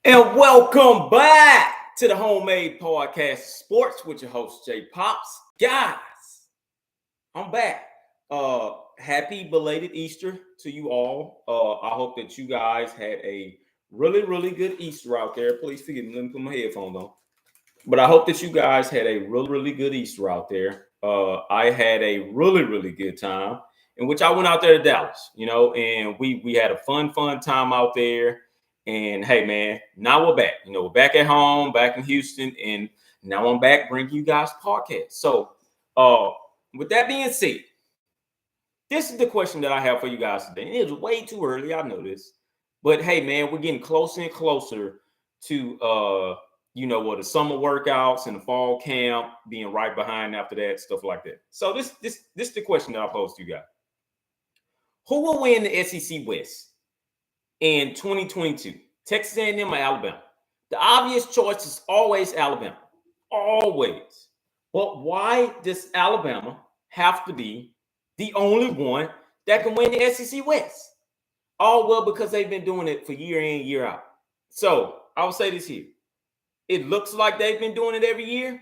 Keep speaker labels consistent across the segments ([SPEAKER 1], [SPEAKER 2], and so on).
[SPEAKER 1] And welcome back to the Homemade Podcast Sports with your host, Jay Pops. Guys, I'm back. Happy belated Easter to you all. I hope that you guys had a really good Easter out there. Please forgive me. Let me put my headphones on. But I hope that you guys had a really good Easter out there. I had a really good time in which I went out there to Dallas, and we had a fun time out there. And hey, man, now we're back. We're back at home, back in Houston, and now I'm back bringing you guys podcast. So, uh, with that being said, this is the question that I have for you guys today. And it's way too early, I know this, but hey, man, we're getting closer and closer to the summer workouts and the fall camp being right behind after that, stuff like that. So this is the question that I posed to you guys. Who will win the SEC West in 2022? Texas A&M or Alabama? The obvious choice is always Alabama. Always. But why does Alabama have to be the only one that can win the SEC West? Oh, well, because they've been doing it for year in, year out. So I will say this here. It looks like they've been doing it every year,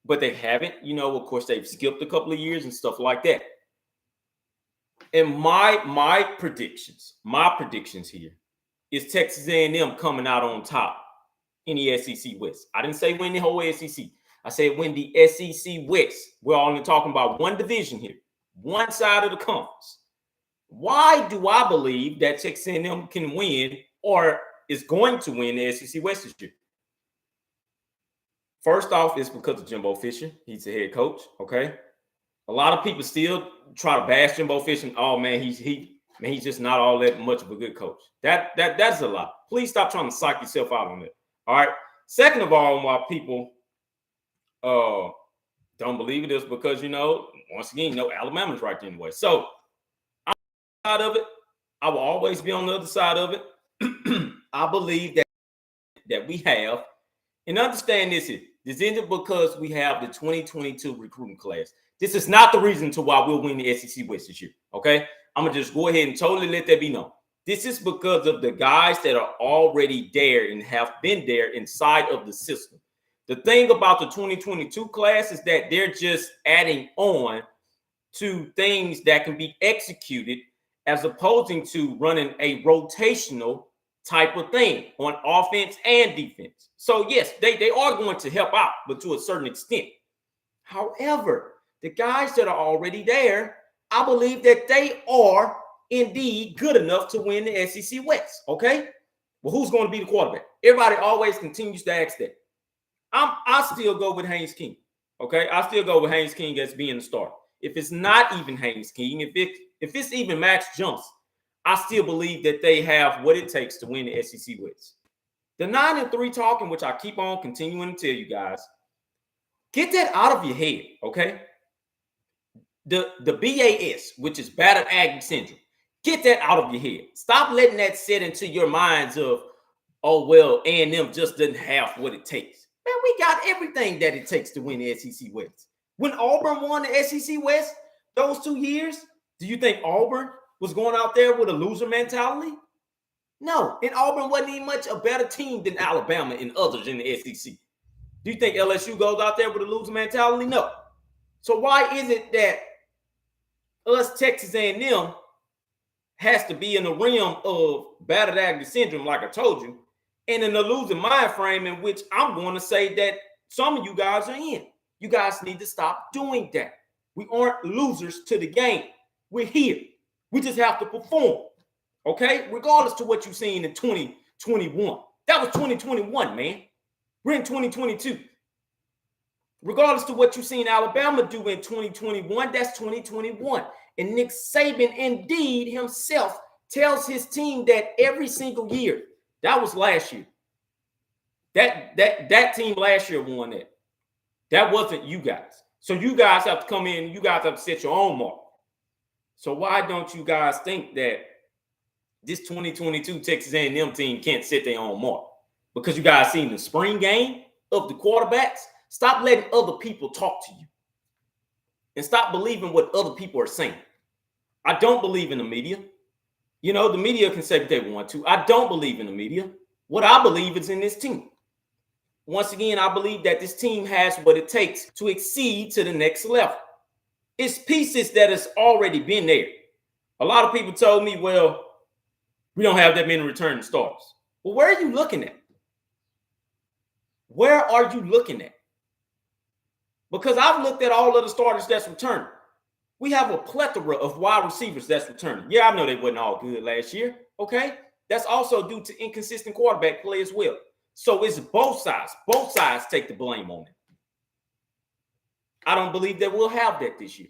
[SPEAKER 1] but they haven't. Of course, they've skipped a couple of years and stuff like that. And my predictions here is Texas A&M coming out on top in the SEC West. I didn't say win the whole SEC. I said win the SEC West. We're only talking about one division here, one side of the conference. Why do I believe that Texas A&M can win or is going to win the SEC West this year? First off, it's because of Jimbo Fisher. He's the head coach, okay? A lot of people still try to bash Jimbo Fisher. Oh, man, he's just not all that much of a good coach. That's a lot. Please stop trying to psych yourself out on that, all right? Second of all, why people don't believe it is because, once again, Alabama's right there in the way. So, I'm on the side of it. I will always be on the other side of it. I believe that we have, and understand this isn't because we have the 2022 recruiting class. This is not the reason to why we'll win the SEC West this year, okay? I'm going to just go ahead and totally let that be known. This is because of the guys that are already there and have been there inside of the system. The thing about the 2022 class is that they're just adding on to things that can be executed as opposing to running a rotational type of thing on offense and defense. So yes, they are going to help out, but to a certain extent. However, the guys that are already there, I believe that they are indeed good enough to win the SEC West. Okay. Well, who's going to be the quarterback? Everybody always continues to ask that. I still go with Haynes King. Okay. I still go with Haynes King as being the starter. If it's not even Haynes King, if it's even Max Johnson, I still believe that they have what it takes to win the SEC West. The 9-3 talking, which I keep on continuing to tell you guys, get that out of your head, okay? The BAS, which is battered agony syndrome, get that out of your head. Stop letting that sit into your minds of, oh, well, A&M just doesn't have what it takes. Man, we got everything that it takes to win the SEC West. When Auburn won the SEC West those 2 years, do you think Auburn was going out there with a loser mentality? No, and Auburn wasn't even much a better team than Alabama and others in the SEC. Do you think LSU goes out there with a loser mentality? No. So why is it that us Texas A&M has to be in the realm of battered agony syndrome, like I told you, and in the losing mind frame in which I'm going to say that some of you guys are in? You guys need to stop doing that. We aren't losers to the game. We're here. We just have to perform, okay? Regardless to what you've seen in 2021. That was 2021, man. We're in 2022. Regardless to what you've seen Alabama do in 2021, that's 2021. And Nick Saban, indeed, himself tells his team that every single year. That was last year. That team last year won that. That wasn't you guys. So you guys have to come in and you guys have to set your own mark. So why don't you guys think that this 2022 Texas A&M team can't set their own mark? Because you guys seen the spring game of the quarterbacks. Stop letting other people talk to you. And stop believing what other people are saying. I don't believe in the media. The media can say what they want to. I don't believe in the media. What I believe is in this team. Once again, I believe that this team has what it takes to exceed to the next level. It's pieces that has already been there. A lot of people told me, well, we don't have that many returning starters. Well, where are you looking at? Where are you looking at? Because I've looked at all of the starters that's returning. We have a plethora of wide receivers that's returning. Yeah, I know they wasn't all good last year. Okay. That's also due to inconsistent quarterback play as well. So it's both sides. Both sides take the blame on it. I don't believe that we'll have that this year.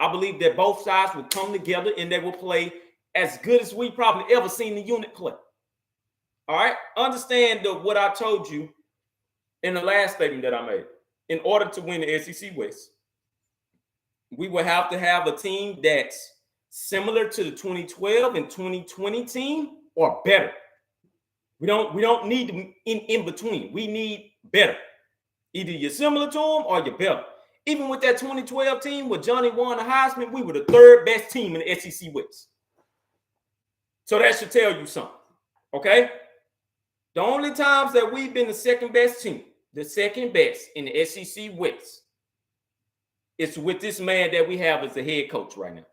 [SPEAKER 1] I believe that both sides will come together and they will play as good as we probably ever seen the unit play. All right. Understand what I told you in the last statement that I made. In order to win the SEC West, we will have to have a team that's similar to the 2012 and 2020 team or better. We don't need in between. We need better. Either you're similar to them or you're better. Even with that 2012 team with Johnny won the Heisman, we were the third best team in the SEC West. So that should tell you something. Okay? The only times that we've been the second best team, the second best in the SEC West, it's with this man that we have as the head coach right now.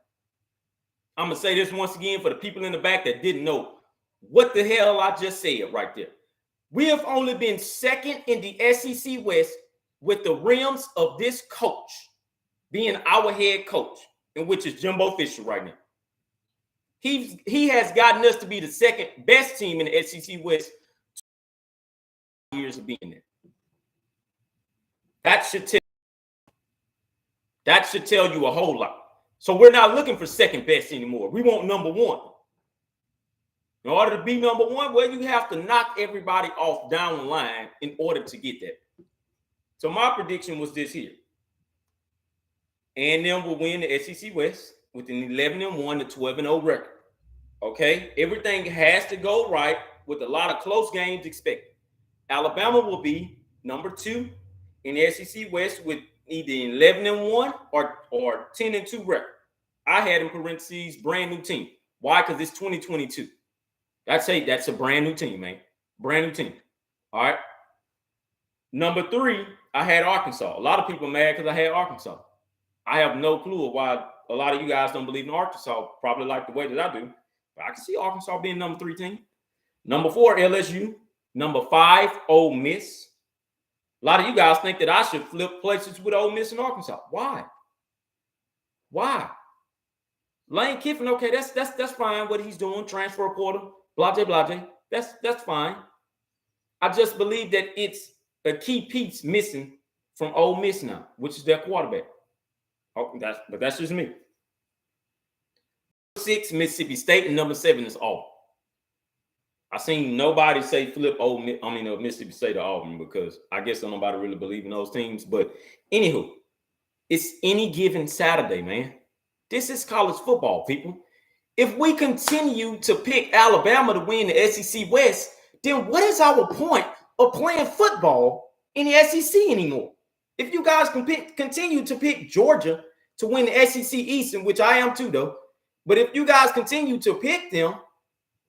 [SPEAKER 1] I'm going to say this once again for the people in the back that didn't know what the hell I just said right there. We have only been second in the SEC West with the rims of this coach being our head coach, in which is Jimbo Fisher right now. He has gotten us to be the second best team in the SEC West 2 years of being there. That should tell you a whole lot. So we're not looking for second best anymore. We want number one. In order to be number one, well, you have to knock everybody off down the line in order to get that. So my prediction was this here. A&M will win the SEC West with an 11-1 to 12-0 record. Okay? Everything has to go right with a lot of close games expected. Alabama will be number 2 in the SEC West with either 11-1 or 10-2 record. I had in parentheses brand new team. Why? Because it's 2022. That's a brand new team, man. Brand new team. All right. Number 3, I had Arkansas. A lot of people are mad because I had Arkansas. I have no clue of why a lot of you guys don't believe in Arkansas, probably like the way that I do. But I can see Arkansas being number 3 team. Number 4, LSU. Number 5, Ole Miss. A lot of you guys think that I should flip places with Ole Miss and Arkansas. Why? Why? Lane Kiffin, okay, that's fine. What he's doing, transfer portal, blah, blah, blah. That's fine. I just believe that it's a key piece missing from Ole Miss now, which is their quarterback. Oh, but that's just me. 6, Mississippi State, and number 7 is Auburn. I seen nobody say flip Mississippi State or Auburn because I guess nobody really believe in those teams. But anywho, it's any given Saturday, man. This is college football, people. If we continue to pick Alabama to win the SEC West, then what is our point of playing football in the SEC anymore? If you guys continue to pick Georgia to win the SEC East, in which I am too, though, but if you guys continue to pick them,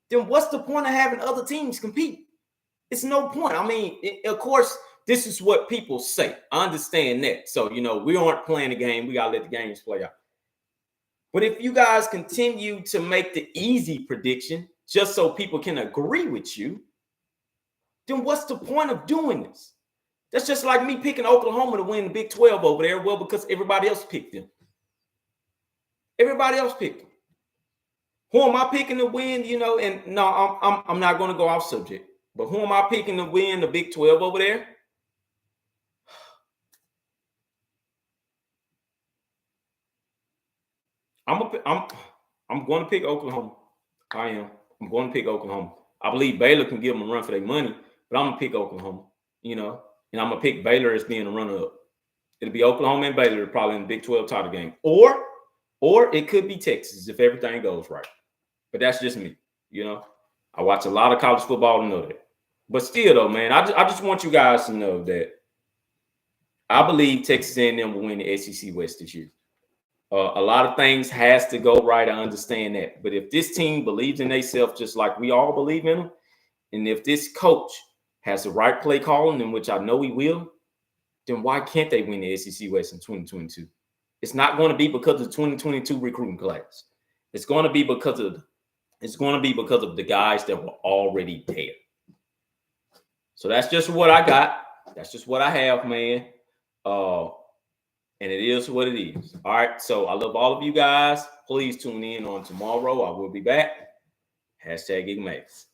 [SPEAKER 1] then what's the point of having other teams compete? It's no point. I mean, of course, this is what people say. I understand that. So, we aren't playing the game. We got to let the games play out. But if you guys continue to make the easy prediction just so people can agree with you, then what's the point of doing this? That's just like me picking Oklahoma to win the Big 12 over there. Well, because everybody else picked them. Everybody else picked them. Who am I picking to win? And no, I'm not going to go off subject. But who am I picking to win the Big 12 over there? I'm going to pick Oklahoma. I am. I'm going to pick Oklahoma. I believe Baylor can give them a run for their money, but I'm going to pick Oklahoma, and I'm going to pick Baylor as being a runner-up. It'll be Oklahoma and Baylor probably in the Big 12 title game. Or it could be Texas if everything goes right. But that's just me, I watch a lot of college football to know that. But still, though, man, I just want you guys to know that I believe Texas A&M will win the SEC West this year. A lot of things has to go right. I understand that. But if this team believes in themselves just like we all believe in them, And if this coach has the right play calling, in which I know he will, then why can't they win the SEC West in 2022? It's not going to be because of the 2022 recruiting class. It's going to be because of the guys that were already there. So that's just what I got. That's just what I have, man. And it is what it is. All right. So I love all of you guys. Please tune in on tomorrow. I will be back. #IgMax.